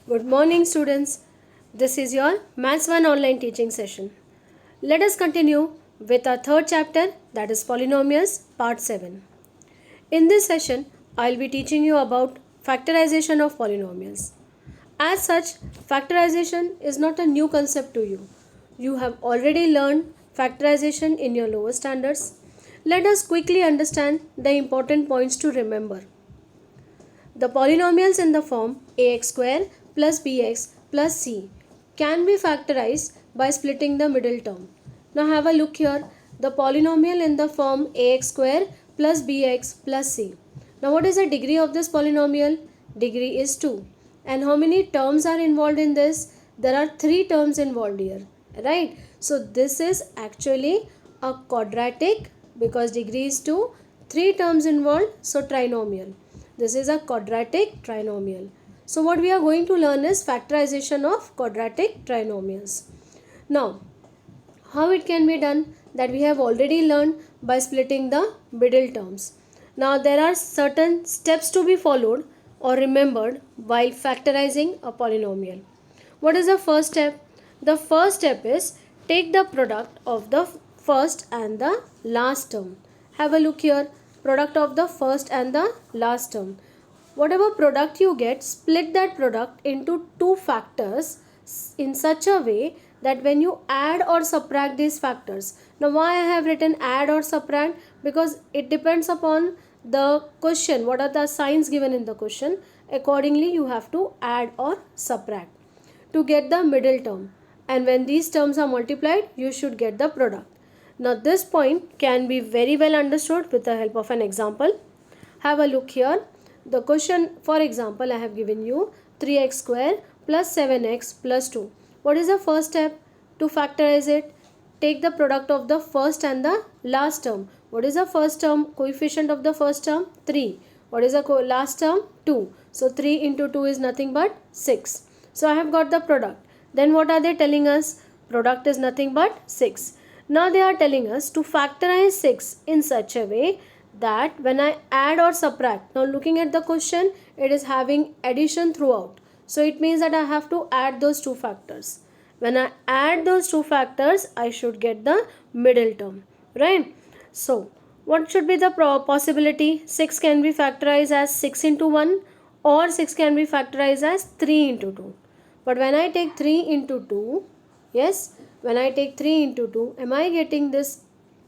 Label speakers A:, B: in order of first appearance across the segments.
A: Good morning, students. This is your Maths 1 online teaching session. Let us continue with our third chapter, that is Polynomials, Part 7. In this session, I will be teaching you about factorization of polynomials. As such, factorization is not a new concept to you. You have already learned factorization in your lower standards. Let us quickly understand the important points to remember. The polynomials in the form ax square plus bx plus c can be factorized by splitting the middle term. Now have a look here. The polynomial in the form ax square plus bx plus c. Now what is the degree of this polynomial? Degree is 2. And how many terms are involved in this? There are 3 terms involved here. Right? So this is actually a quadratic because degree is 2. 3 terms involved, so trinomial. This is a quadratic trinomial. So what we are going to learn is factorization of quadratic trinomials. Now, how it can be done? That we have already learned by splitting the middle terms. Now there are certain steps to be followed or remembered while factorizing a polynomial. What is the first step? The first step is take the product of the first and the last term. Have a look here. Product of the first and the last term. Whatever product you get, split that product into two factors in such a way that when you add or subtract these factors. Now why I have written add or subtract? Because it depends upon the question. What are the signs given in the question? Accordingly you have to add or subtract to get the middle term, and when these terms are multiplied you should get the product. Now this point can be very well understood with the help of an example. Have a look here. The question, for example, I have given you 3x square plus 7x plus 2. What is the first step to factorize it? Take the product of the first and the last term. What is the first term? Coefficient of the first term 3. What is the last term? 2. So 3 into 2 is nothing but 6. So I have got the product. Then what are they telling us? Product is nothing but 6. Now they are telling us to factorize 6 in such a way that when I add or subtract, now looking at the question, it is having addition throughout. So it means that I have to add those two factors. When I add those two factors, I should get the middle term, right? So what should be the possibility? 6 can be factorized as 6 into 1 or 6 can be factorized as 3 into 2. But when I take 3 into 2, yes, when I take 3 into 2, am I getting this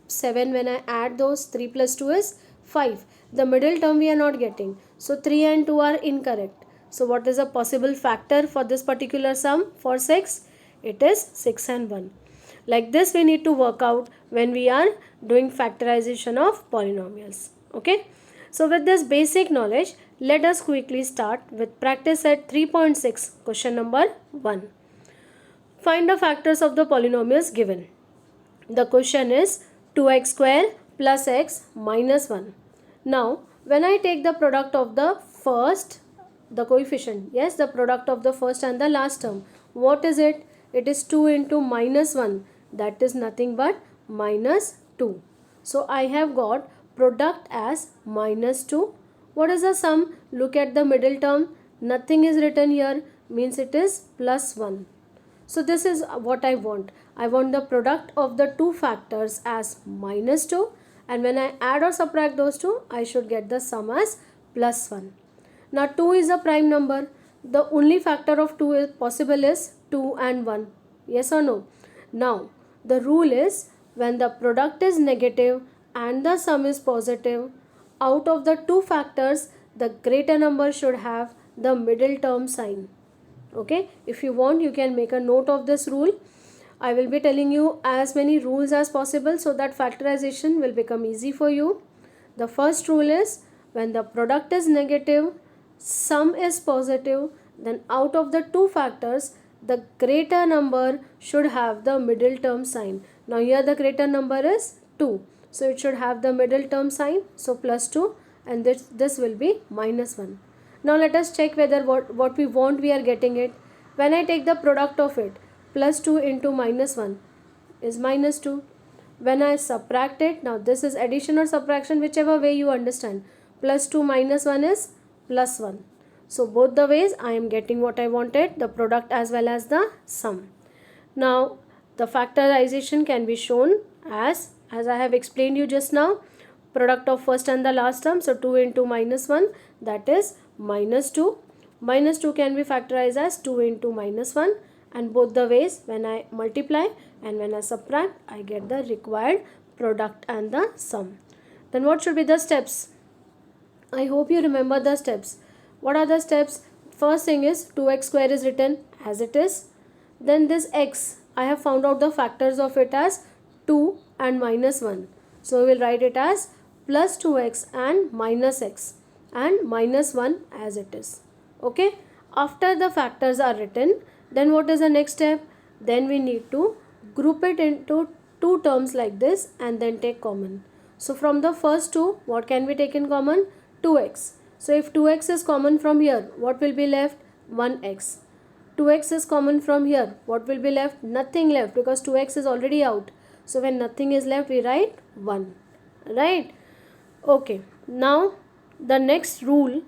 A: 7 when I add those? 3 plus 2 is 5. The middle term we are not getting. So 3 and 2 are incorrect. So what is a possible factor for this particular sum for 6? It is 6 and 1. Like this we need to work out when we are doing factorization of polynomials. Okay. So with this basic knowledge, let us quickly start with practice set 3.6, question number 1. Find the factors of the polynomials given. The question is 2x square plus x minus 1. Now, when I take the product of the first, the coefficient, yes, the product of the first and the last term, what is it? It is 2 into minus 1. That is nothing but minus 2. So, I have got product as minus 2. What is the sum? Look at the middle term. Nothing is written here, means it is plus 1. So this is what I want. I want the product of the two factors as minus 2, and when I add or subtract those two, I should get the sum as plus 1. Now 2 is a prime number. The only factor of 2 is possible is 2 and 1. Yes or no? Now the rule is when the product is negative and the sum is positive, out of the two factors, the greater number should have the middle term sign. Okay, if you want you can make a note of this rule. I will be telling you as many rules as possible so that factorization will become easy for you. The first rule is when the product is negative, sum is positive, then out of the two factors the greater number should have the middle term sign. Now here the greater number is 2, so it should have the middle term sign, so plus 2, and this will be minus 1. Now let us check whether what we want we are getting it. When I take the product of it, plus 2 into minus 1 is minus 2. When I subtract it, now this is addition or subtraction, whichever way you understand. Plus 2 minus 1 is plus 1. So both the ways I am getting what I wanted, the product as well as the sum. Now the factorization can be shown as I have explained you just now, product of first and the last term. So 2 into minus 1, that is minus 2. Minus 2 can be factorized as 2 into minus 1, and both the ways when I multiply and when I subtract, I get the required product and the sum. Then what should be the steps? I hope you remember the steps. What are the steps? First thing is 2x square is written as it is. Then this x, I have found out the factors of it as 2 and minus 1. So we will write it as plus 2x and minus x and minus 1 as it is. Okay. After the factors are written, then what is the next step? Then we need to group it into two terms like this and then take common. So from the first two, what can we take in common? 2x. So if 2x is common from here, what will be left? 1x. 2x is common from here, what will be left? Nothing left, because 2x is already out. So when nothing is left, we write 1. Right? Okay. Now the next rule,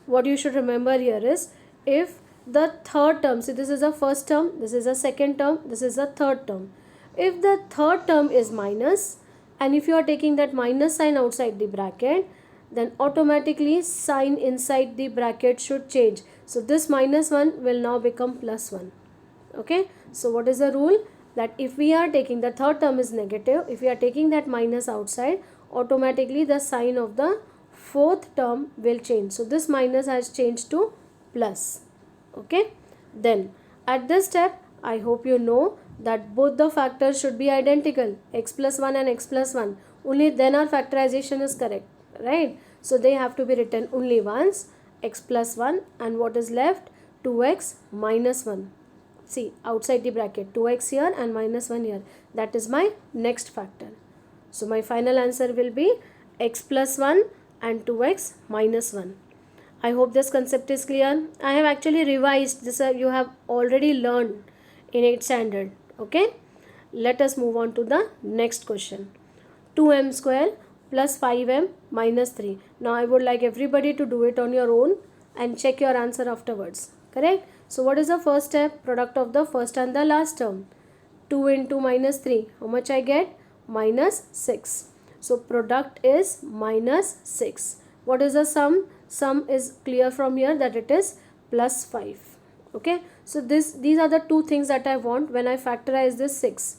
A: what you should remember here is, if the third term, so this is the first term, this is the second term, this is the third term. If the third term is minus, and if you are taking that minus sign outside the bracket, then automatically sign inside the bracket should change. So this minus 1 will now become plus 1. Okay. So what is the rule? That if we are taking the third term is negative, if we are taking that minus outside, automatically the sign of the fourth term will change. So this minus has changed to plus. Okay. Then at this step, I hope you know that both the factors should be identical, x plus 1 and x plus 1. Only then our factorization is correct, right? So they have to be written only once, x plus 1, and what is left? 2x minus 1. See, outside the bracket, 2x here and minus 1 here. That is my next factor. So my final answer will be x plus 1 and 2x minus 1. I hope this concept is clear. I have actually revised this, you have already learned in 8th standard. Okay. Let us move on to the next question. 2m square plus 5m minus 3. Now I would like everybody to do it on your own and check your answer afterwards. Correct? So what is the first step? Product of the first and the last term. 2 into minus 3. How much I get? Minus 6. So product is minus 6. What is the sum? Sum is clear from here that it is plus 5. Okay. So these are the two things that I want when I factorize this 6.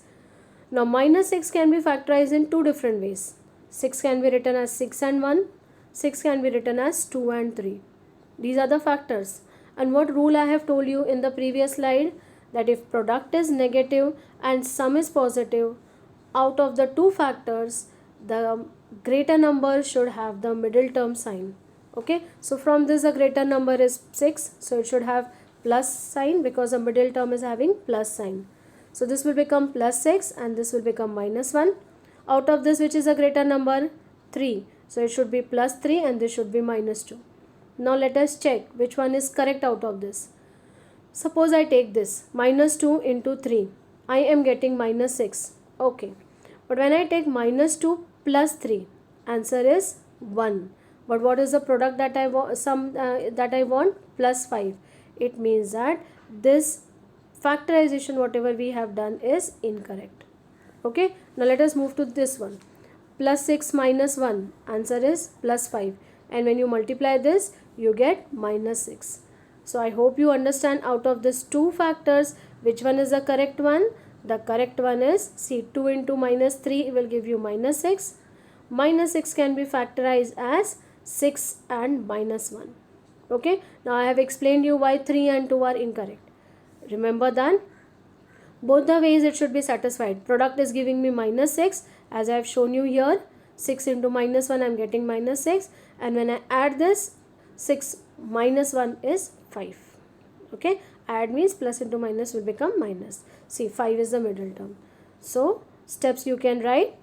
A: Now minus 6 can be factorized in two different ways. 6 can be written as 6 and 1. 6 can be written as 2 and 3. These are the factors. And what rule I have told you in the previous slide, that if product is negative and sum is positive, out of the two factors, the greater number should have the middle term sign. Okay. So from this, the greater number is 6. So it should have plus sign because the middle term is having plus sign. So this will become plus 6 and this will become minus 1. Out of this, which is a greater number? 3. So it should be plus 3 and this should be minus 2. Now let us check which one is correct out of this. Suppose I take this minus 2 into 3. I am getting minus 6. Okay. But when I take minus 2 plus 3, answer is 1. But what is the product that I want? That I want? Plus 5. It means that this factorization whatever we have done is incorrect. Okay. Now let us move to this one. Plus 6 minus 1. Answer is plus 5. And when you multiply this, you get minus 6. So I hope you understand out of these two factors, which one is the correct one? The correct one is, see, 2 into minus 3 will give you minus 6. Minus 6 can be factorized as 6 and minus 1. Okay. Now I have explained you why 3 and 2 are incorrect. Remember that? Both the ways it should be satisfied. Product is giving me minus 6 as I have shown you here. 6 into minus 1 I am getting minus 6, and when I add this, 6 minus 1 is 5. Okay. Add means plus into minus will become minus. See, 5 is the middle term. So steps you can write.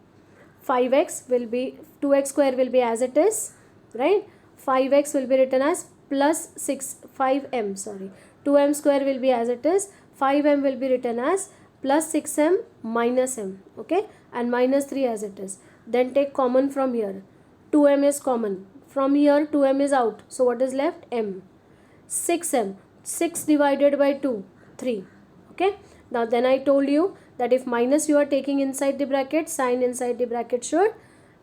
A: 5x will be, 2x square will be as it is, right? 5x will be written as plus 6, 5m, sorry. 2m square will be as it is. 5m will be written as plus 6m minus m. Okay. And minus 3 as it is. Then take common from here. 2m is common. From here 2m is out. So what is left? M. 6m. 6 divided by 2, 3. Okay. Now then I told you that if minus you are taking inside the bracket, sign inside the bracket should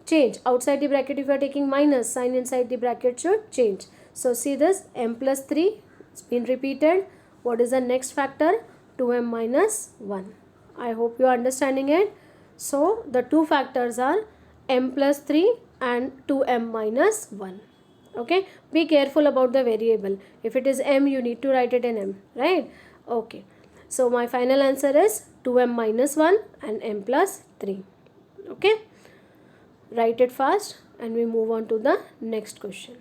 A: change. Outside the bracket if you are taking minus, sign inside the bracket should change. So see this, m plus 3, it's been repeated. What is the next factor? 2m minus 1. I hope you are understanding it. So the two factors are m plus 3 and 2m minus 1. Okay, be careful about the variable. If it is m, you need to write it in m, right? Okay, so my final answer is 2m minus 1 and m plus 3. Okay, write it fast and we move on to the next question.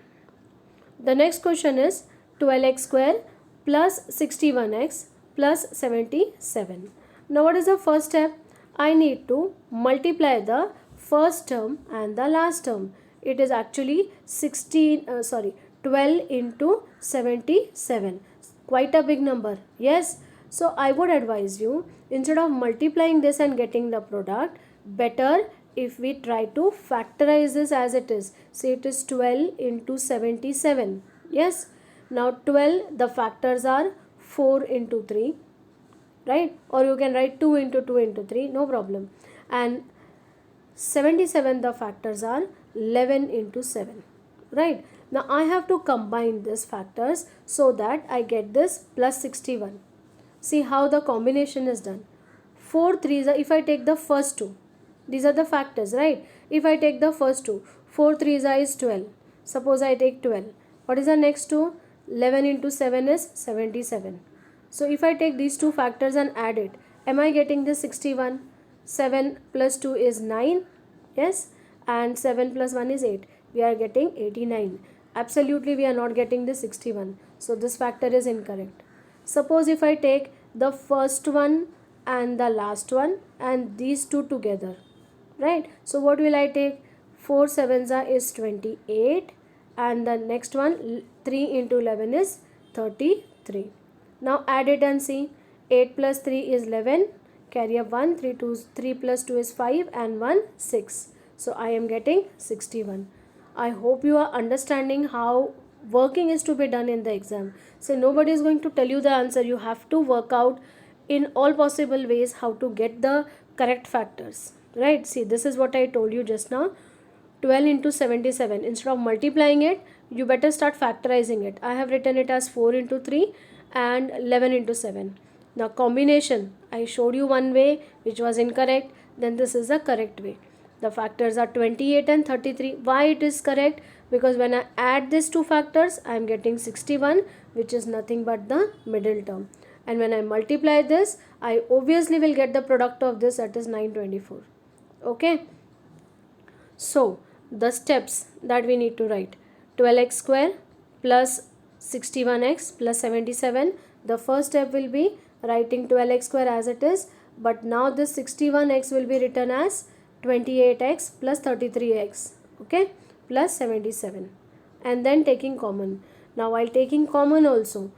A: The next question is 12x square plus 61x plus 77. Now what is the first step? I need to multiply the first term and the last term. It is actually 12 into 77. Quite a big number. Yes. So I would advise you, instead of multiplying this and getting the product, better if we try to factorize this as it is. Say it is 12 into 77. Yes. Now 12, the factors are 4 into 3. Right? Or you can write 2 into 2 into 3. No problem. And 77, the factors are 11 into 7. Right? Now I have to combine these factors so that I get this plus 61. See how the combination is done. 4 3s are, if I take the first two, these are the factors, right? If I take the first two, 4 3s are is 12. Suppose I take 12. What is the next two? 11 into 7 is 77. So if I take these two factors and add it, am I getting this 61? 7 plus 2 is 9. Yes. And 7 plus 1 is 8. We are getting 89. Absolutely we are not getting this 61. So this factor is incorrect. Suppose if I take the first one and the last one and these two together. Right. So what will I take? 4 7s is 28. And the next one, 3 into 11 is 33. Now add it and see. 8 plus 3 is 11. Carry up 1. 3 plus 2 is 5 and 1 6. So I am getting 61. I hope you are understanding how working is to be done in the exam. So nobody is going to tell you the answer. You have to work out in all possible ways how to get the correct factors. Right? See, this is what I told you just now. 12 into 77. Instead of multiplying it, you better start factorizing it. I have written it as 4 into 3 and 11 into 7. Now combination, I showed you one way which was incorrect. Then this is the correct way. The factors are 28 and 33. Why it is correct? Because when I add these two factors, I am getting 61, which is nothing but the middle term. And when I multiply this, I obviously will get the product of this, that is 924. Okay. So the steps that we need to write: 12x square plus 61x plus 77. The first step will be writing 12x square as it is, but now this 61x will be written as 28x plus 33x, okay, plus 77, and then taking common. Now while taking common also,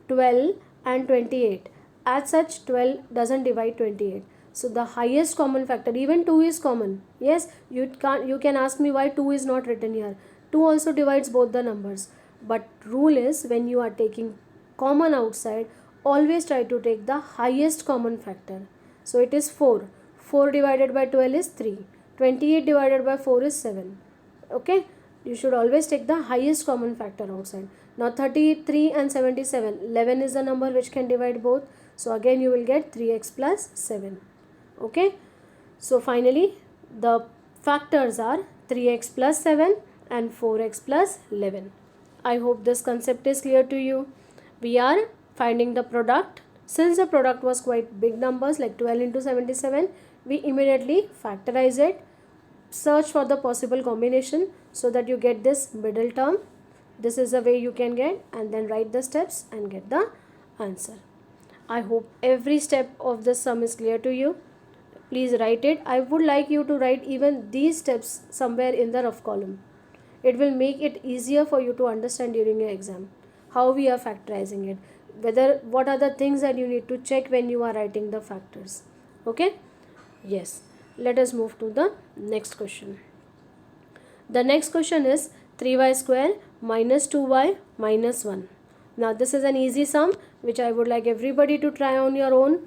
A: 12 and 28, as such 12 doesn't divide 28. So the highest common factor, even 2 is common. Yes, you can ask me why 2 is not written here. 2 also divides both the numbers. But rule is, when you are taking common outside, always try to take the highest common factor. So it is 4. 4 divided by 12 is 3. 28 divided by 4 is 7. Okay. You should always take the highest common factor outside. Now 33 and 77. 11 is the number which can divide both. So again you will get 3x plus 7. Okay. So finally the factors are 3x plus 7 and 4x plus 11. I hope this concept is clear to you. We are finding the product. Since the product was quite big numbers like 12 into 77, we immediately factorize it, search for the possible combination so that you get this middle term. This is the way you can get, and then write the steps and get the answer. I hope every step of this sum is clear to you. Please write it. I would like you to write even these steps somewhere in the rough column. It will make it easier for you to understand during your exam how we are factorizing it, what are the things that you need to check when you are writing the factors. Okay. Yes, let us move to the next question. The next question is 3y square minus 2y minus 1. Now this is an easy sum which I would like everybody to try on your own.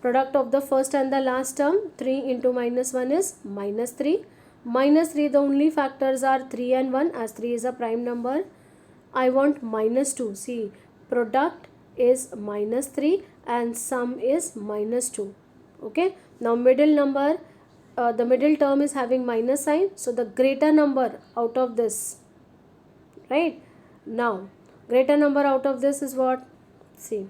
A: Product of the first and the last term, 3 into minus 1 is minus 3. Minus 3, the only factors are 3 and 1, as 3 is a prime number. I want minus 2. See, product is minus 3 and sum is minus 2. Okay. Now middle number, the middle term is having minus sign. So the greater number out of this, right? Now greater number out of this is what? See,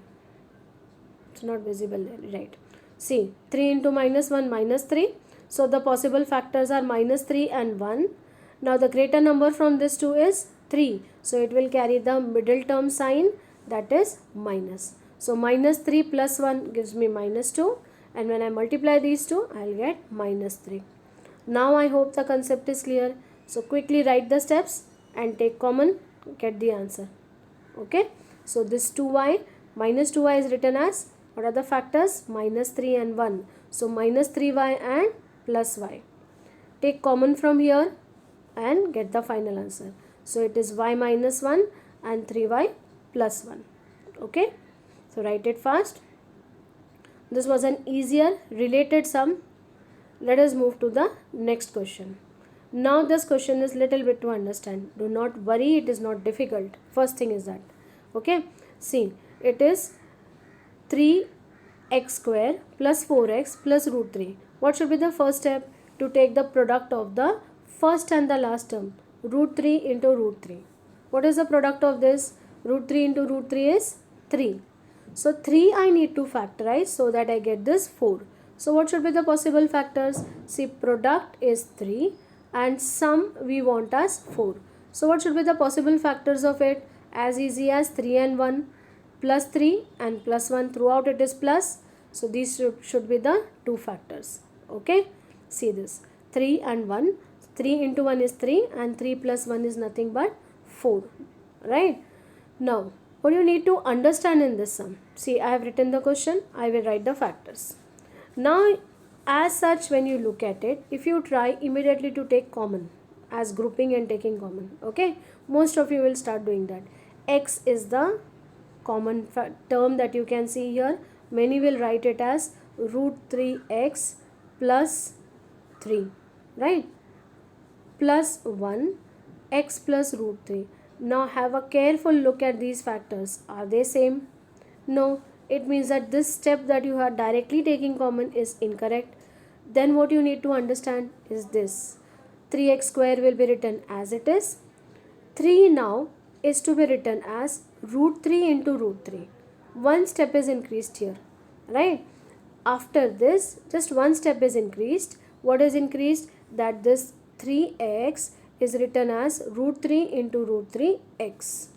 A: it's not visible there, right? See, 3 into minus 1, minus 3. So the possible factors are minus 3 and 1. Now the greater number from this 2 is 3. So it will carry the middle term sign, that is minus. So minus 3 plus 1 gives me minus 2. And when I multiply these two, I'll get minus 3. Now I hope the concept is clear. So quickly write the steps and take common, get the answer. Okay. So this 2y, minus 2y is written as, what are the factors? Minus 3 and 1. So minus 3y and plus y. Take common from here and get the final answer. So it is y minus 1 and 3y plus 1. Okay. So write it fast. This was an easier related sum. Let us move to the next question. Now this question is little bit to understand. Do not worry, it is not difficult. First thing is that. Okay. See, it is 3x square plus 4x plus root 3. What should be the first step? To take the product of the first and the last term. Root 3 into root 3. What is the product of this? Root 3 into root 3 is 3. So 3 I need to factorize so that I get this 4. So what should be the possible factors? See, product is 3 and sum we want as 4. So what should be the possible factors of it? As easy as 3 and 1, plus 3 and plus 1, throughout it is plus. So these should be the two factors. Okay. See this, 3 and 1. 3 into 1 is 3 and 3 plus 1 is nothing but 4. Right. Now what you need to understand in this sum? See, I have written the question, I will write the factors. Now, as such, when you look at it, if you try immediately to take common as grouping and taking common, okay, most of you will start doing that. X is the common term that you can see here. Many will write it as root 3x plus 3, right? Plus 1, x plus root 3. Now have a careful look at these factors. Are they same? No. It means that this step that you are directly taking common is incorrect. Then what you need to understand is this. 3x square will be written as it is. 3 now is to be written as root 3 into root 3. One step is increased here. Right? After this, just one step is increased. What is increased? That this 3x is written as root 3 into root 3x.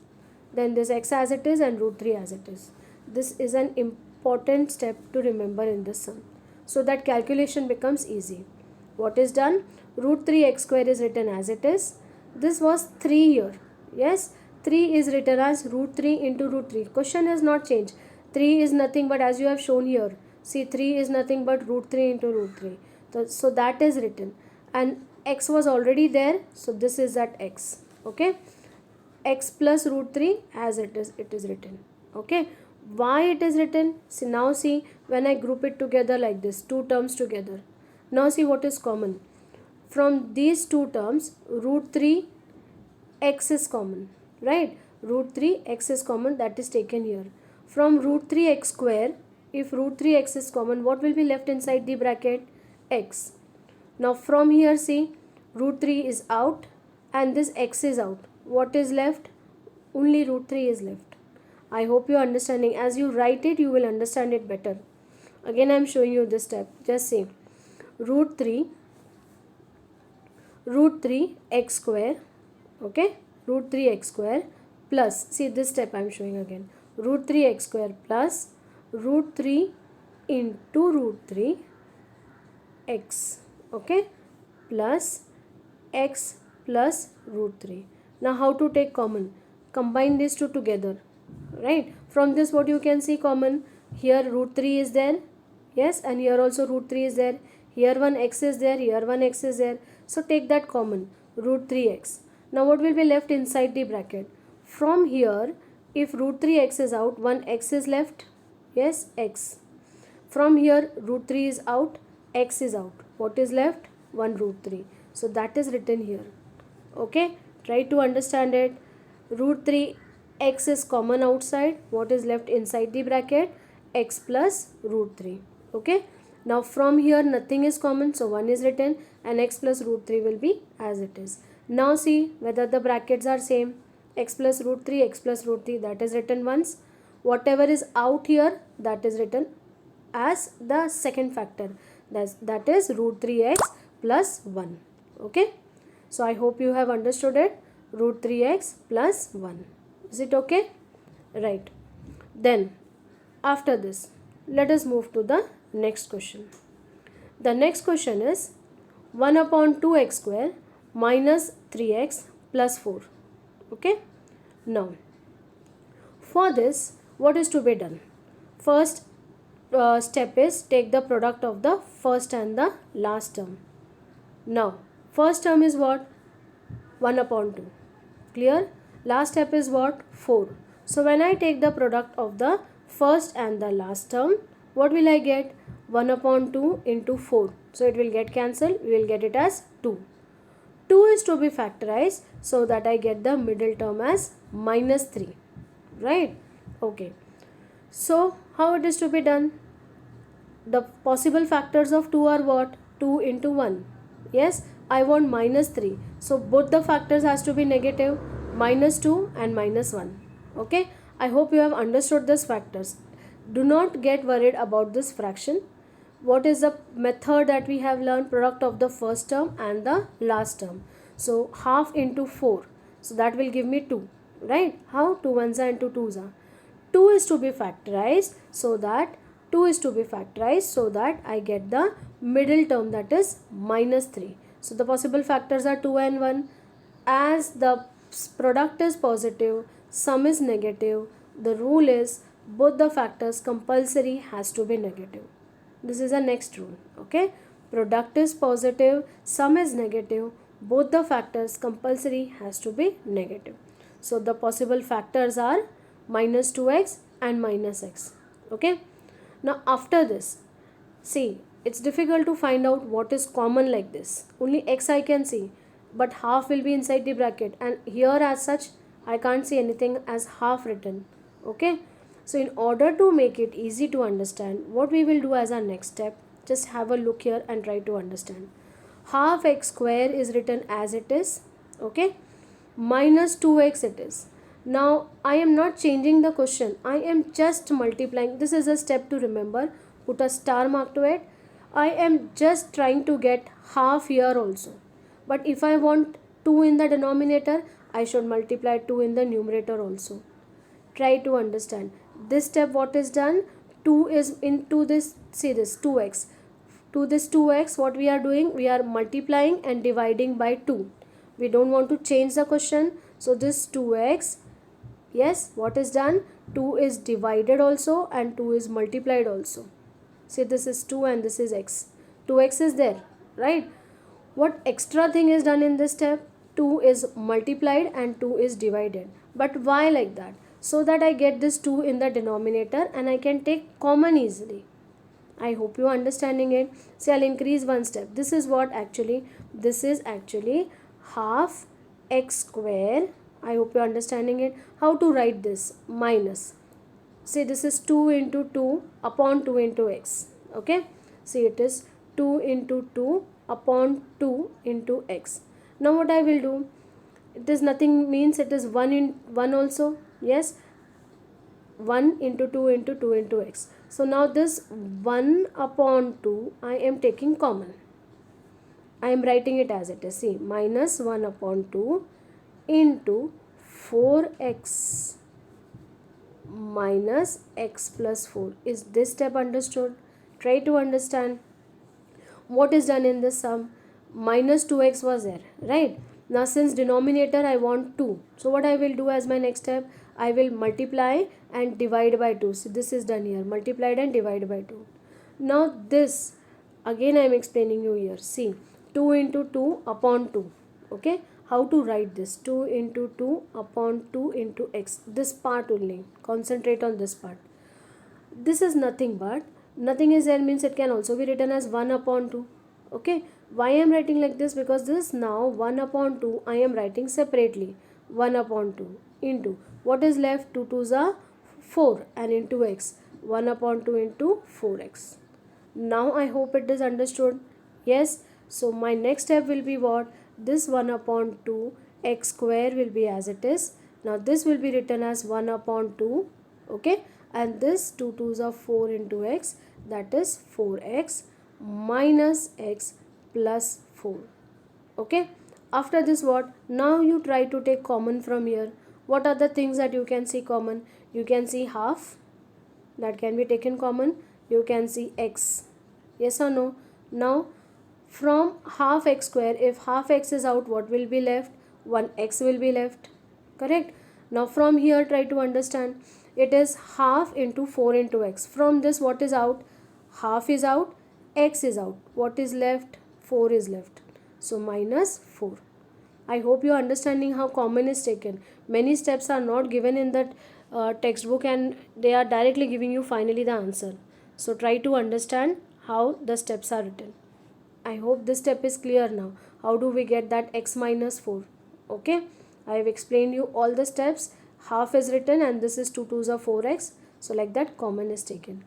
A: Then this x as it is and root 3 as it is. This is an important step to remember in this sum, so that calculation becomes easy. What is done? Root 3x square is written as it is. This was 3 here. Yes, 3 is written as root 3 into root 3. Question has not changed. 3 is nothing but, as you have shown here, see, 3 is nothing but root 3 into root 3. So that is written. And x was already there, so this is that x. Okay, x plus root 3 as it is written. Okay, why it is written? See, now see, when I group it together like this, two terms together, now see what is common. From these two terms, root 3 x is common, right? Root 3 x is common, that is taken here. From root 3 x square, if root 3 x is common, what will be left inside the bracket? X. Now from here, see, root 3 is out and this x is out. What is left? Only root 3 is left. I hope you are understanding. As you write it, you will understand it better. Again, I am showing you this step. Just see, root 3 x square, okay, root 3 x square plus, see this step I am showing again, root 3 x square plus root 3 into root 3 x, okay, plus x plus root 3. Now how to take common? Combine these two together, right? From this what you can see common? Here root 3 is there, yes, and here also root 3 is there. Here one x is there, here one x is there. So take that common, root 3x. Now what will be left inside the bracket? From here, if root 3x is out, one x is left. Yes, x. From here root 3 is out, x is out. What is left? 1 root 3. So that is written here. Okay, try to understand it. Root 3 x is common outside. What is left inside the bracket? X plus root 3. Okay, now from here nothing is common, so 1 is written and x plus root 3 will be as it is. Now see whether the brackets are same. X plus root 3, x plus root 3, that is written once. Whatever is out here, that is written as the second factor, that is root 3x plus 1. Okay, so I hope you have understood it. Root 3x plus 1. Is it okay? Right. Then after this, let us move to the next question. The next question is 1 upon 2x square minus 3x plus 4. Okay, now for this, what is to be done? First step is take the product of the first and the last term. Now first term is what? 1 upon 2. Clear? Last step is what? 4. So when I take the product of the first and the last term, what will I get? 1 upon 2 into 4. So it will get cancelled. We will get it as 2. 2 is to be factorized, so that I get the middle term as minus 3. Right? Okay. So how it is to be done? The possible factors of 2 are what? 2 into 1. Yes, I want minus 3. So both the factors has to be negative, minus 2 and minus 1. Okay, I hope you have understood these factors. Do not get worried about this fraction. What is the method that we have learned? Product of the first term and the last term. So half into 4. So that will give me 2. Right? How? 2 ones are and 2 twos are. 2 is to be factorized so that I get the middle term, that is minus 3. So the possible factors are 2 and 1. As the product is positive, sum is negative, the rule is both the factors compulsory has to be negative. This is the next rule. Okay, product is positive, sum is negative, both the factors compulsory has to be negative. So the possible factors are minus 2x and minus x. Okay, now after this, see, it's difficult to find out what is common like this. Only x I can see, but half will be inside the bracket, and here as such I can't see anything as half written. Okay, so in order to make it easy to understand, what we will do as our next step, just have a look here and try to understand. Half x square is written as it is. Okay, minus 2x it is. Now I am not changing the question, I am just multiplying. This is a step to remember. Put a star mark to it. I am just trying to get half here also. But if I want 2 in the denominator, I should multiply 2 in the numerator also. Try to understand. This step what is done? 2 is into this, see this 2x. To this 2x, what we are doing? We are multiplying and dividing by 2. We don't want to change the question. So this 2x, yes, what is done? 2 is divided also and 2 is multiplied also. See, this is 2 and this is x. 2x is there, right? What extra thing is done in this step? 2 is multiplied and 2 is divided. But why like that? So that I get this 2 in the denominator and I can take common easily. I hope you are understanding it. See, I'll increase one step. This is actually half x square. I hope you are understanding it. How to write this? Minus. See, this is 2 into 2 upon 2 into x. Okay. See, it is 2 into 2 upon 2 into x. Now what I will do? It is nothing, means it is 1 in 1 also. Yes. 1 into 2 into 2 into x. So now this 1 upon 2 I am taking common. I am writing it as it is. See, minus 1 upon 2 into 4x minus x plus 4. Is this step understood? Try to understand what is done in this sum. Minus 2x was there, right? Now since denominator I want 2, so what I will do as my next step, I will multiply and divide by 2. So this is done here, multiplied and divided by 2. Now this again I am explaining you here. See, 2 into 2 upon 2. Okay, how to write this. 2 into 2 upon 2 into x. This part only. Concentrate on this part. This is nothing but, nothing is there means it can also be written as 1 upon 2. Okay. Why I am writing like this? Because this is now 1 upon 2 I am writing separately. 1 upon 2 into, what is left? 2 2s are 4 and into x. 1 upon 2 into 4x. Now I hope it is understood. Yes. So my next step will be what? This 1 upon 2 x square will be as it is. Now this will be written as 1 upon 2. Okay. And this 2 2s are 4 into x, that is 4x minus x plus 4. Okay. After this what? Now you try to take common from here. What are the things that you can see common? You can see half, that can be taken common. You can see x. Yes or no? Now from half x square, if half x is out, what will be left? 1x will be left. Correct? Now from here try to understand. It is half into 4 into x. From this what is out? Half is out, x is out. What is left? 4 is left. So minus 4. I hope you are understanding how common is taken. Many steps are not given in that textbook and they are directly giving you finally the answer. So try to understand how the steps are written. I hope this step is clear now. How do we get that x minus 4? Okay. I have explained you all the steps. Half is written and this is 2 2s are 4x. So like that common is taken.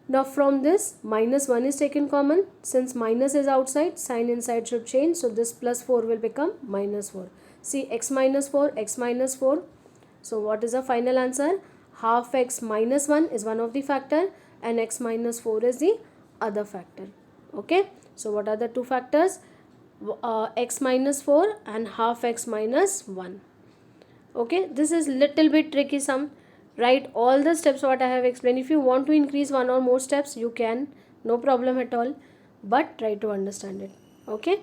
A: Now from this minus 1 is taken common. Since minus is outside, sign inside should change. So this plus 4 will become minus 4. See, x minus 4, x minus 4. So what is the final answer? Half x minus 1 is one of the factor and x minus 4 is the other factor. Okay. So what are the two factors? X minus 4 and half x minus 1. Okay. This is little bit tricky sum. Write all the steps what I have explained. If you want to increase one or more steps, you can, no problem at all, but try to understand it. Okay.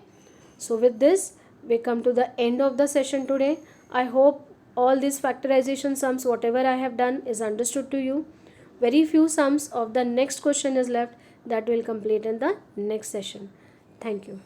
A: So with this we come to the end of the session today. I hope all these factorization sums whatever I have done is understood to you. Very few sums of the next question is left, that will complete in the next session. Thank you.